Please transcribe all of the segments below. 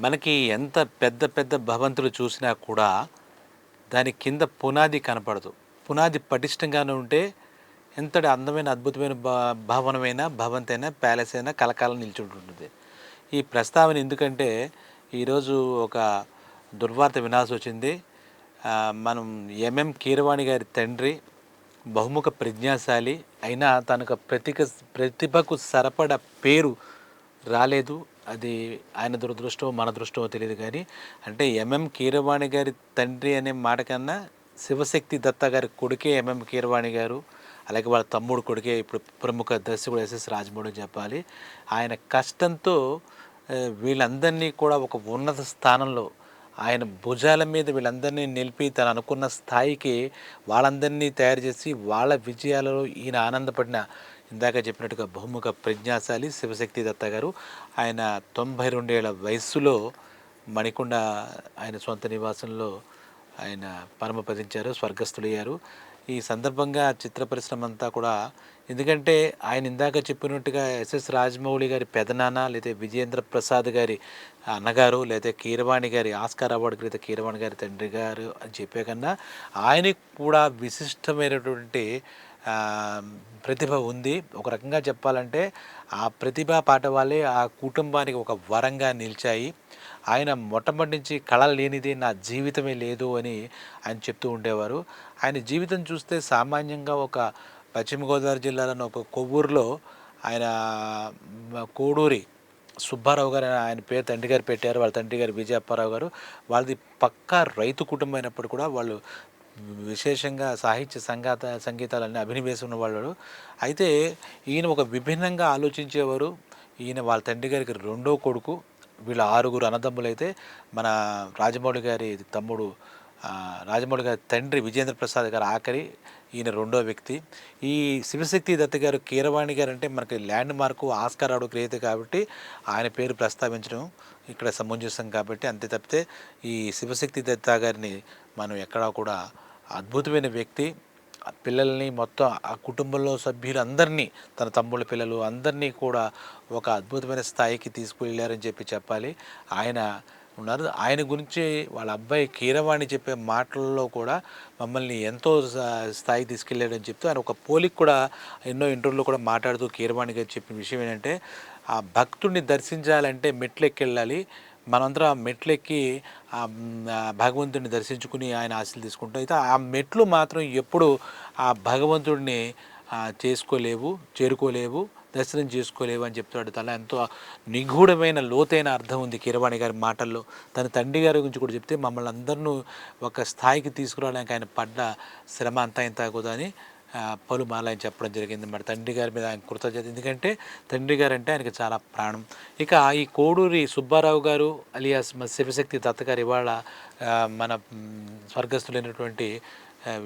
మనకి ఎంత పెద్ద పెద్ద భవంతులు చూసినా కూడా దాని కింద పునాది కనపడదు. పునాది పటిష్టంగానే ఉంటే ఎంతటి అందమైన అద్భుతమైన భవనమైనా, భవంతైనా, ప్యాలెస్ అయినా కలకాలం నిల్చుంటుంటుంది. ఈ ప్రస్తావన ఎందుకంటే ఈరోజు ఒక దుర్వార్త వినాల్సొచ్చింది. మనం ఎంఎం కీరవాణి గారి తండ్రి బహుముఖ ప్రజ్ఞాశాలి అయినా తనకు ప్రతిభకు సరిపడ పేరు రాలేదు. అది ఆయన దురదృష్టమో మన దృష్టమో తెలియదు కానీ, అంటే ఎంఎం కీరవాణి గారి తండ్రి అనే మాట కన్నా శివశక్తి దత్త గారి కొడుకే ఎంఎం కీరవాణి గారు, అలాగే వాళ్ళ తమ్ముడు కొడుకే ఇప్పుడు ప్రముఖ దర్శకుడు ఎస్ఎస్ రాజమౌళి చెప్పాలి. ఆయన కష్టంతో వీళ్ళందరినీ కూడా ఒక ఉన్నత స్థానంలో ఆయన భుజాల మీద వీళ్ళందరినీ నిలిపి తను అనుకున్న స్థాయికి వాళ్ళందరినీ తయారు చేసి వాళ్ళ విజయాలలో ఈయన ఆనందపడిన ఇందాక చెప్పినట్టుగా బహుముఖ ప్రజ్ఞాశాలి శివశక్తి దత్త గారు. ఆయన 92 ఏళ్ల వయస్సులో మణికొండ ఆయన సొంత నివాసంలో ఆయన పరమపదించారు, స్వర్గస్థులయ్యారు. ఈ సందర్భంగా చిత్ర పరిశ్రమ అంతా కూడా, ఎందుకంటే ఆయన ఇందాక చెప్పినట్టుగా ఎస్ఎస్ రాజమౌళి గారి పెదనాన్న లేదా విజయేంద్ర ప్రసాద్ గారి అన్నగారు లేదా కీరవాణి గారి ఆస్కార్ అవార్డు గ్రహీత కీరవాణి గారి తండ్రి గారు అని చెప్పే కన్నా ఆయనకు కూడా విశిష్టమైనటువంటి ప్రతిభ ఉంది. ఒక రకంగా చెప్పాలంటే ఆ ప్రతిభా పాఠవాలే ఆ కుటుంబానికి ఒక వరంగా నిలిచాయి. ఆయన మొట్టమొదటి నుంచి కళ లేనిదే నా జీవితమే లేదు అని ఆయన చెప్తూ ఉండేవారు. ఆయన జీవితం చూస్తే సామాన్యంగా ఒక పశ్చిమ గోదావరి జిల్లాలోని ఒక కొవ్వూరులో ఆయన కోడూరి సుబ్బారావు గారు ఆయన పేరు తండ్రి గారు పెట్టారు. వాళ్ళ తండ్రి గారు విజయప్పారావు గారు. వాళ్ళది పక్కా రైతు కుటుంబం అయినప్పుడు కూడా వాళ్ళు విశేషంగా సాహిత్య సంగీతాలన్నీ అభినవేశం ఉన్నవాళ్ళు. అయితే ఈయన ఒక విభిన్నంగా ఆలోచించేవారు. ఈయన వాళ్ళ తండ్రి గారికి రెండో కొడుకు. వీళ్ళ 6 అన్నదమ్ములైతే మన రాజమౌళి గారి తమ్ముడు రాజమౌళి గారి తండ్రి విజేంద్ర ప్రసాద్ గారు ఆఖరి, ఈయన రెండో వ్యక్తి. ఈ శివశక్తి దత్త గారు కీరవాణి గారు అంటే మనకి ల్యాండ్ మార్కు ఆస్కార్ అవార్డు గ్రహీత కాబట్టి ఆయన పేరు ప్రస్తావించడం ఇక్కడ సమంజసం కాబట్టి, అంతే తప్పితే ఈ శివశక్తి దత్త గారిని మనం ఎక్కడా కూడా అద్భుతమైన వ్యక్తి. పిల్లల్ని మొత్తం ఆ కుటుంబంలో సభ్యులందరినీ తన తమ్ముళ్ళ పిల్లలు అందరినీ కూడా ఒక అద్భుతమైన స్థాయికి తీసుకువెళ్ళారని చెప్పాలి. ఆయన ఉన్నారు. ఆయన గురించి వాళ్ళ అబ్బాయి కీరవాణి చెప్పే మాటల్లో కూడా మమ్మల్ని ఎంతో స్థాయికి తీసుకెళ్ళాడని చెప్తూ ఆయన ఒక పోలిక కూడా ఎన్నో ఇంటర్వ్యూలో కూడా మాట్లాడుతూ కీరవాణి గారు చెప్పిన విషయం ఏంటంటే, ఆ భక్తుడిని దర్శించాలంటే మెట్లెక్కెళ్ళాలి. మనందరం ఆ మెట్లెక్కి భగవంతుడిని దర్శించుకుని ఆయన ఆశీస్సులు తీసుకుంటాం. అయితే ఆ మెట్లు మాత్రం ఎప్పుడు ఆ భగవంతుడిని చేరుకోలేవు, దర్శనం చేసుకోలేవు అని చెప్తాడు. తన ఎంతో నిగూఢమైన లోతైన అర్థం ఉంది కీరవాణి గారి మాటల్లో. తన తండ్రి గారి గురించి కూడా చెప్తే మమ్మల్ని అందరినూ ఒక స్థాయికి తీసుకురావడానికి ఆయన పడ్డ శ్రమ అంతా ఇంత కూడా అని పలుమార్లు ఆయన చెప్పడం జరిగింది. మరి తండ్రి గారి మీద ఆయన కృతజ్ఞత, ఎందుకంటే తండ్రి గారు అంటే ఆయనకి చాలా ప్రాణం. ఇక ఈ కోడూరి సుబ్బారావు గారు అలియాస్ శివశక్తి దత్త గారు ఇవాళ మన స్వర్గస్థులైనటువంటి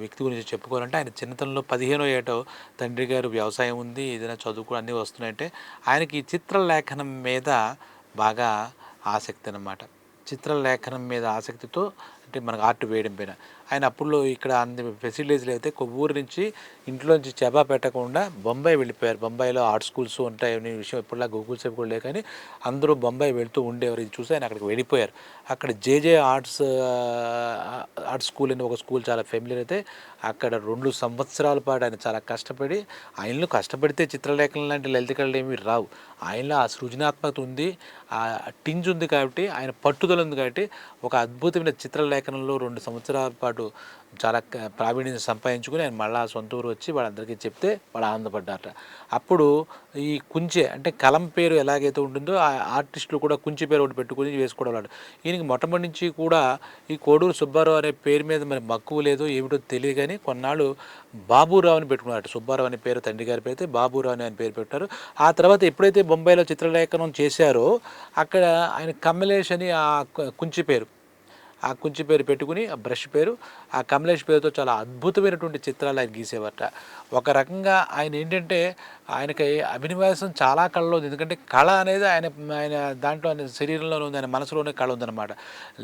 వ్యక్తి గురించి చెప్పుకోవాలంటే, ఆయన చిన్నతనంలో 15వ ఏటో తండ్రి గారు వ్యవసాయం ఉంది, ఏదైనా చదువుకు అన్నీ వస్తున్నాయంటే ఆయనకి చిత్రలేఖనం మీద బాగా ఆసక్తి అన్నమాట. చిత్రలేఖనం మీద ఆసక్తితో, అంటే మనకు ఆర్ట్ వేయడం పైన ఆయన అప్పుల్లో ఇక్కడ అన్ని ఫెసిలిటీస్లు అయితే కొవ్వూరు నుంచి ఇంట్లోంచి చెబా పెట్టకుండా బొంబాయి వెళ్ళిపోయారు. బొంబాయిలో ఆర్ట్ స్కూల్స్ ఉంటాయి అనే విషయం ఎప్పుడులా గూగుల్ సేపు కూడా లేదు, కానీ అందరూ బొంబాయి వెళ్తూ ఉండేవారు. ఇది చూసి ఆయన అక్కడికి వెళ్ళిపోయారు. అక్కడ జేజే ఆర్ట్ స్కూల్ అని ఒక స్కూల్ చాలా ఫెమిలియర్ అయితే అక్కడ 2 సంవత్సరాల పాటు ఆయన చాలా కష్టపడి, ఆయనలో కష్టపడితే చిత్రలేఖనం లాంటి లలిత కళలు ఏమీ రావు. ఆయనలో ఆ సృజనాత్మకత ఉంది, ఆ టింజ్ ఉంది కాబట్టి, ఆయన పట్టుదల ఉంది కాబట్టి ఒక అద్భుతమైన చిత్రలేఖనంలో 2 సంవత్సరాల పాటు చాలా ప్రావీణ్యం సంపాదించుకుని ఆయన మళ్ళా సొంత ఊరు వచ్చి వాళ్ళందరికీ చెప్తే వాళ్ళు ఆనందపడ్డారట. అప్పుడు ఈ కుంచె అంటే కలం పేరు ఎలాగైతే ఉంటుందో ఆ ఆర్టిస్టులు కూడా కుంచె పేరు ఒకటి పెట్టుకుని వేసుకోవడం. ఈయనకి మొట్టమొదటి నుంచి కూడా ఈ కోడూరు సుబ్బారావు అనే పేరు మీద మరి మక్కువ లేదో ఏమిటో తెలియదు, కానీ కొన్నాళ్ళు బాబురావుని పెట్టుకున్నారట. సుబ్బారావు అనే పేరు తండ్రి గారి పేరు అయితే బాబురావు అని పేరు పెట్టారు. ఆ తర్వాత ఎప్పుడైతే బొంబాయిలో చిత్రలేఖనం చేశారో అక్కడ ఆయన కమలేష్ అని ఆ కుంచె పేరు, ఆ కుంచి పేరు పెట్టుకుని ఆ బ్రష్ పేరు ఆ కమలేష్ పేరుతో చాలా అద్భుతమైనటువంటి చిత్రాలు ఆయన గీసేవారట. ఒక రకంగా ఆయన ఏంటంటే ఆయనకి అభినవాసం చాలా కళలో ఉంది. ఎందుకంటే కళ అనేది ఆయన ఆయన దాంట్లో ఆయన శరీరంలోనే ఉంది, ఆయన మనసులోనే కళ ఉందన్నమాట.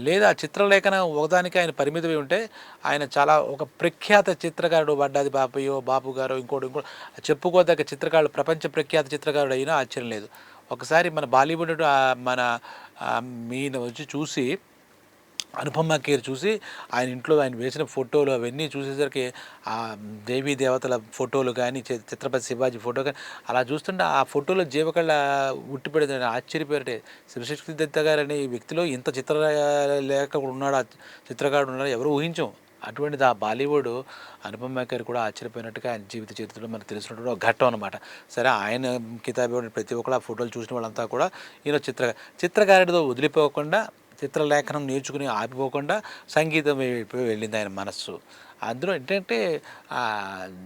లేదా చిత్రలేఖన ఒకదానికి ఆయన పరిమితమై ఉంటే ఆయన చాలా ఒక ప్రఖ్యాత చిత్రకారుడు, వడ్డాది బాపు గారు ఇంకోటి చెప్పుకోదగ్గ చిత్రకారుడు, ప్రపంచ ప్రఖ్యాత చిత్రకారుడు అయినా ఆశ్చర్యం లేదు. ఒకసారి మన బాలీవుడ్ మన మీన వచ్చి చూసి అనుపమ ఖేర్ చూసి ఆయన ఇంట్లో ఆయన వేసిన ఫోటోలు అవన్నీ చూసేసరికి ఆ దేవీ దేవతల ఫోటోలు కానీ ఛత్రపతి శివాజీ ఫోటో కానీ అలా చూస్తుంటే ఆ ఫోటోలో జీవకళ ఉట్టిపడేదని ఆశ్చర్యపోయారంటే శివశక్తి దత్త గారు అనే ఈ వ్యక్తిలో ఇంత చిత్రలేఖ ఉన్నాడు, ఆ చిత్రకారుడు ఉన్నాడు ఎవరు ఊహించాం. అటువంటిది ఆ బాలీవుడ్ అనుపమ ఖేర్ కూడా ఆశ్చర్యపోయినట్టుగా ఆయన జీవిత చరిత్రలో మనకు తెలిసినటువంటి ఒక ఘట్టం అనమాట. సరే ఆయన కితాబు ప్రతి ఒక్కరు ఆ ఫోటోలు చూసిన వాళ్ళంతా కూడా ఈయన చిత్రకారుడితో వదిలిపోకుండా చిత్రలేఖనం నేర్చుకుని ఆపిపోకుండా సంగీతం వైపు వెళ్ళింది ఆయన మనస్సు. అందులో ఏంటంటే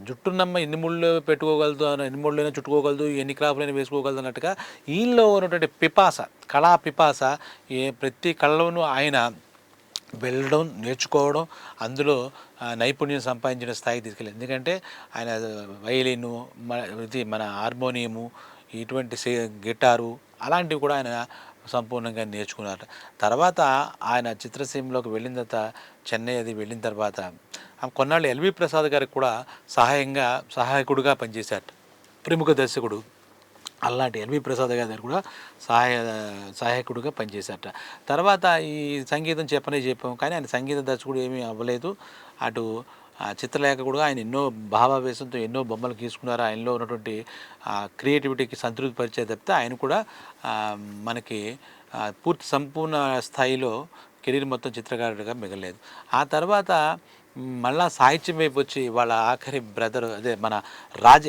జుట్టున్నమ్మ ఎన్ని ముళ్ళు పెట్టుకోగలదు, ఎన్ని ముళ్ళైనా చుట్టుకోగలదు, ఎన్ని క్రాపులైనా వేసుకోగలదు అన్నట్టుగా ఈయనలో ఉన్నటువంటి పిపాస, కళా పిపాస ప్రతి కళలోనూ ఆయన వెళ్ళడం, నేర్చుకోవడం, అందులో నైపుణ్యం సంపాదించిన స్థాయికి తీసుకెళ్ళి. ఎందుకంటే ఆయన వైలిను, మన హార్మోనియము, ఇటువంటి గిటారు అలాంటివి కూడా ఆయన సంపూర్ణంగా నేర్చుకున్నారు. తర్వాత ఆయన చిత్రసీమలోకి వెళ్ళిన తర్వాత చెన్నై అది వెళ్ళిన తర్వాత కొన్నాళ్ళు ఎల్వి ప్రసాద్ గారికి కూడా సహాయకుడుగా పనిచేశారు. ప్రముఖ దర్శకుడు అలాంటి ఎల్వి ప్రసాద్ గారి కూడా సహాయకుడిగా పనిచేశారట. తర్వాత ఈ సంగీతం చెప్పాం కానీ ఆయన సంగీత దర్శకుడు ఏమీ అవ్వలేదు. అటు చిత్రలేఖ కూడా ఆయన ఎన్నో భావావేశంతో ఎన్నో బొమ్మలు గీసుకున్నారు. ఆయనలో ఉన్నటువంటి క్రియేటివిటీకి సంతృప్తి పరిచే తప్పితే ఆయన కూడా మనకి పూర్తి సంపూర్ణ స్థాయిలో కెరీర్ మొత్తం చిత్రకారుడిగా మిగలేదు. ఆ తర్వాత మళ్ళా సాహిత్యం వైపు వచ్చి వాళ్ళ ఆఖరి బ్రదర్ అదే మన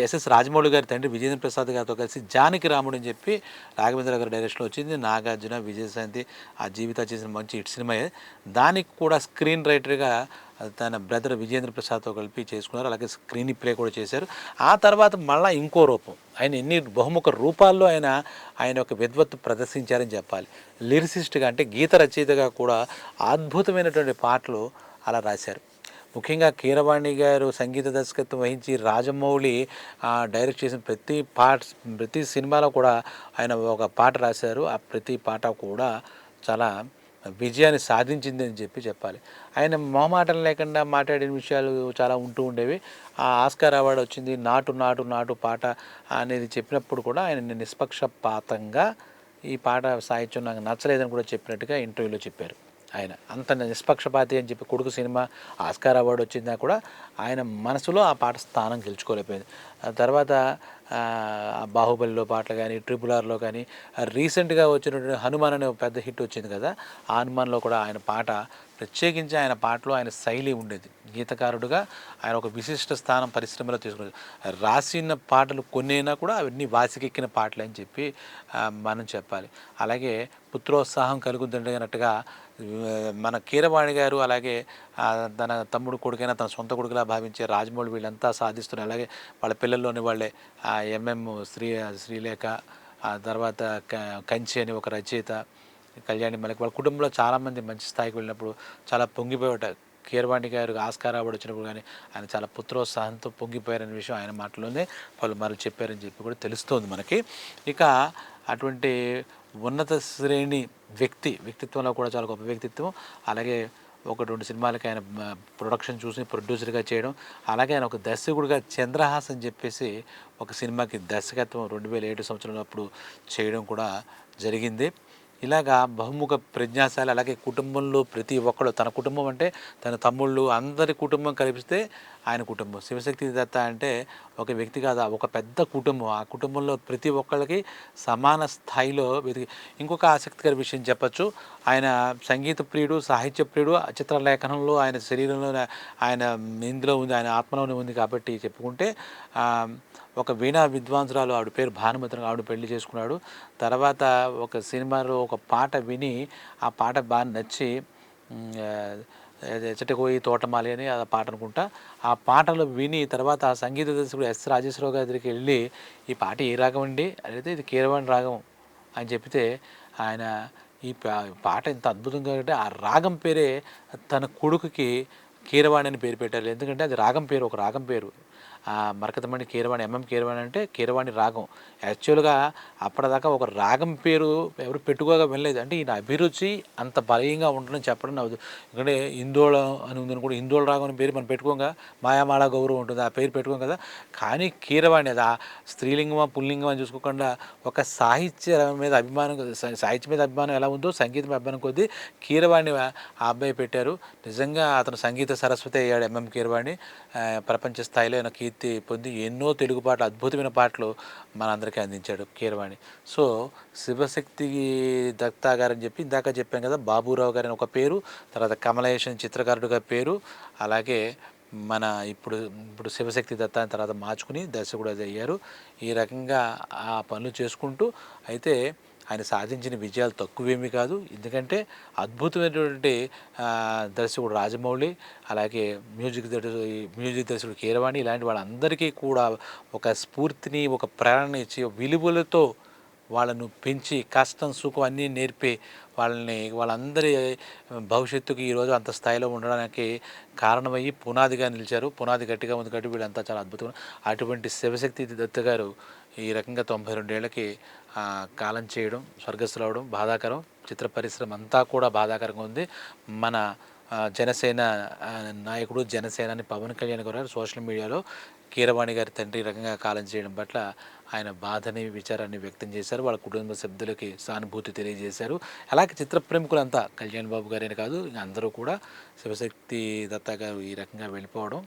ఎస్ఎస్ రాజమౌళి గారి తండ్రి విజేంద్ర ప్రసాద్ గారితో కలిసి జానకి రాముడు అని చెప్పి రాఘవేంద్ర గారి డైరెక్షన్లో వచ్చింది. నాగార్జున, విజయశాంతి ఆ జీవితం చేసిన మంచి హిట్ సినిమాయే. దానికి కూడా స్క్రీన్ రైటర్గా తన బ్రదర్ విజేంద్ర ప్రసాద్తో కలిపి చేసుకున్నారు. అలాగే స్క్రీన్ ప్లే కూడా చేశారు. ఆ తర్వాత మళ్ళీ ఇంకో రూపం ఆయన ఎన్ని బహుముఖ రూపాల్లో ఆయన ఒక విద్వత్తు ప్రదర్శించారని చెప్పాలి. లిరిసిస్ట్గా అంటే గీత రచయితగా కూడా అద్భుతమైనటువంటి పాటలు అలా రాశారు. ముఖ్యంగా కీరవాణి గారు సంగీత దర్శకత్వం వహించి రాజమౌళి డైరెక్ట్ చేసిన ప్రతి సినిమాలో కూడా ఆయన ఒక పాట రాశారు. ఆ ప్రతి పాట కూడా చాలా విజయాన్ని సాధించింది అని చెప్పాలి. ఆయన మొహమాటం లేకుండా మాట్లాడిన విషయాలు చాలా ఉంటూ ఉండేవి. ఆ ఆస్కార్ అవార్డు వచ్చింది. నాటు నాటు నాటు పాట అనేది చెప్పినప్పుడు కూడా ఆయన నిష్పక్షపాతంగా ఈ పాట సాహిత్యం నాకు నచ్చలేదని కూడా చెప్పినట్టుగా ఇంటర్వ్యూలో చెప్పారు. ఆయన అంత నిష్పక్షపాతి అని చెప్పి కొడుకు సినిమా ఆస్కార్ అవార్డు వచ్చిందా కూడా ఆయన మనసులో ఆ పాట స్థానం గెలుచుకోలేకపోయింది. తర్వాత బాహుబలిలో పాటలు కానీ, RRRలో కానీ, రీసెంట్గా వచ్చినటువంటి హనుమాన్ అనే పెద్ద హిట్ వచ్చింది కదా, ఆ హనుమాన్లో కూడా ఆయన పాట ప్రత్యేకించి ఆయన పాటలో ఆయన శైలి ఉండేది. గీతకారుడుగా ఆయన ఒక విశిష్ట స్థానం పరిశ్రమలో తీసుకున్నారు. రాసిన పాటలు కొన్నైనా కూడా అవన్నీ వాసికెక్కిన పాటలు అని చెప్పి మనం చెప్పాలి. అలాగే పుత్రోత్సాహం కలుగుతుందన్నట్టుగా మన కీరవాణి గారు అలాగే తన తమ్ముడు కొడుకైనా తన సొంత కొడుకులా భావించే రాజమౌళి వీళ్ళంతా సాధిస్తున్నారు. అలాగే వాళ్ళ పిల్లల్లోని వాళ్ళే ఎంఎం శ్రీలేఖ, ఆ తర్వాత కంచి అని ఒక రచయిత, కళ్యాణి మలక్, వాళ్ళ కుటుంబంలో చాలామంది మంచి స్థాయికి వెళ్ళినప్పుడు చాలా పొంగిపోయారు. కీరవాణి గారు ఆస్కార్ అవార్డు వచ్చినప్పుడు కానీ ఆయన చాలా పుత్రోత్సాహంతో పొంగిపోయారనే విషయం ఆయన మాటలోనే వాళ్ళు చెప్పారని చెప్పి కూడా తెలుస్తోంది మనకి. ఇక అటువంటి ఉన్నత శ్రేణి వ్యక్తిత్వంలో కూడా చాలా గొప్ప వ్యక్తిత్వం. అలాగే 1-2 సినిమాలకి ఆయన ప్రొడక్షన్ చూసి ప్రొడ్యూసర్గా చేయడం, అలాగే ఆయన ఒక దర్శకుడిగా చంద్రహాస్ అని చెప్పేసి ఒక సినిమాకి దర్శకత్వం 2007 సంవత్సరంలో అప్పుడు చేయడం కూడా జరిగింది. ఇలాగా బహుముఖ ప్రజ్ఞాశాలి. అలాగే కుటుంబంలో ప్రతి ఒక్కళ్ళు, తన కుటుంబం అంటే తన తమ్ముళ్ళు అందరి కుటుంబం కలిపిస్తే ఆయన కుటుంబం. శివశక్తి దత్త అంటే ఒక వ్యక్తి కాదు, ఒక పెద్ద కుటుంబం. ఆ కుటుంబంలో ప్రతి ఒక్కళ్ళకి సమాన స్థాయిలో ఇంకొక ఆసక్తికర విషయం చెప్పచ్చు, ఆయన సంగీత ప్రియుడు, సాహిత్య ప్రియుడు. చిత్రలేఖనంలో ఆయన శరీరంలో ఆయన ఇందులో ఉంది, ఆయన ఆత్మలోనే ఉంది. కాబట్టి చెప్పుకుంటే ఒక వీణా విద్వాంసురాలు, ఆవిడ పేరు భానుమతి, ఆవిడ పెళ్లి చేసుకున్నాడు. తర్వాత ఒక సినిమాలో ఒక పాట విని ఆ పాట బాగా నచ్చి చెట్టుకోయి తోటమాలి అని ఆ పాట అనుకుంటా, ఆ పాటలు విని తర్వాత ఆ సంగీత దర్శకుడు ఎస్ రాజేశ్వరరావు గారి దగ్గరికి వెళ్ళి ఈ పాట ఏ రాగం అండి అయితే ఇది కీరవాణి రాగం అని చెప్తే ఆయన ఈ పాట ఇంత అద్భుతంగా అంటే ఆ రాగం పేరే తన కొడుకుకి కీరవాణి అని పేరు పెట్టారు. ఎందుకంటే అది రాగం పేరు, ఒక రాగం పేరు. మరకతమణి కీరవాణి కీరవాణి అంటే కీరవాణి రాగం. యాక్చువల్‌గా అప్పటిదాకా ఒక రాగం పేరు ఎవరు పెట్టుకోగా వినలేదు. అంటే ఈయన అభిరుచి అంత బలీయంగా ఉంటుందని చెప్పడం నా ఎందుకంటే హిందోళం అని ఉందనుకోండి, హిందోళ రాగం అనే పేరు మనం పెట్టుకోంగా, మాయామాల గౌరవం ఉంటుంది. ఆ పేరు పెట్టుకోం కదా! కానీ కీరవాణి అది స్త్రీలింగమా, పుల్లింగమా అని చూసుకోకుండా ఒక సాహిత్యం మీద అభిమానం సాహిత్యం మీద అభిమానం ఎలా ఉందో సంగీతం మీద అభిమానం కొద్దీ కీరవాణి ఆ అబ్బాయి పెట్టారు. నిజంగా అతను సంగీత సరస్వతి అయ్యాడు కీరవాణి. ప్రపంచ స్థాయిలో ఆయన కీర్తి పొంది ఎన్నో తెలుగు పాటలు, అద్భుతమైన పాటలు మనందరికీ అందించాడు కీరవాణి. సో శివశక్తి దత్తా గారని చెప్పి ఇందాక చెప్పాం కదా, బాబురావు గారని ఒక పేరు, తర్వాత కమలేషన్ చిత్రకారుడుగా పేరు, అలాగే మన ఇప్పుడు ఇప్పుడు శివశక్తి దత్త అని తర్వాత మార్చుకుని దర్శకుడు అది అయ్యారు. ఈ రకంగా ఆ పనులు చేసుకుంటూ అయితే ఆయన సాధించిన విజయాలు తక్కువేమీ కాదు. ఎందుకంటే అద్భుతమైనటువంటి దర్శకుడు రాజమౌళి, అలాగే మ్యూజిక్ దర్శకుడు కీరవాణి, ఇలాంటి వాళ్ళందరికీ కూడా ఒక స్ఫూర్తిని, ఒక ప్రేరణ ఇచ్చి విలువలతో వాళ్ళను పెంచి కష్టం సుఖం అన్నీ నేర్పి వాళ్ళందరి భవిష్యత్తుకి ఈరోజు అంత స్థాయిలో ఉండడానికి కారణమయ్యి పునాదిగా నిలిచారు. పునాది గట్టిగా ఉంది కాబట్టి వీళ్ళంతా చాలా అద్భుతం. అటువంటి శివశక్తి దత్త గారు ఈ రకంగా 92 ఏళ్ళకి కాలం చేయడం, స్వర్గస్థులవడం బాధాకరం. చిత్ర పరిశ్రమ అంతా కూడా బాధాకరంగా ఉంది. మన జనసేన నాయకుడు, జనసేనాని పవన్ కళ్యాణ్ గారు సోషల్ మీడియాలో కీరవాణి గారి తండ్రి రకంగా కాలం చేయడం పట్ల ఆయన బాధని, విచారాన్ని వ్యక్తం చేశారు. వాళ్ళ కుటుంబ సభ్యులకి సానుభూతి తెలియజేశారు. అలాగే చిత్ర ప్రేమికులంతా కళ్యాణ్ బాబు గారేనే కాదు, అందరూ కూడా శివశక్తి దత్తా గారు ఈ రకంగా వెళ్ళిపోవడం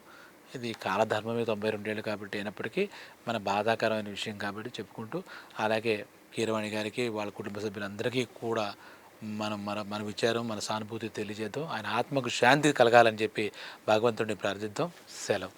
ఇది కాలధర్మమే. 92 ఏళ్ళు కాబట్టి అయినప్పటికీ మన బాధాకరమైన విషయం కాబట్టి చెప్పుకుంటూ, అలాగే కీరవాణి గారికి వాళ్ళ కుటుంబ సభ్యులందరికీ కూడా మనం మన మన విచారం, మన సానుభూతి తెలియజేద్దాం. ఆయన ఆత్మకు శాంతి కలగాలని చెప్పి భగవంతుడిని ప్రార్థిద్దాం. సెలవు.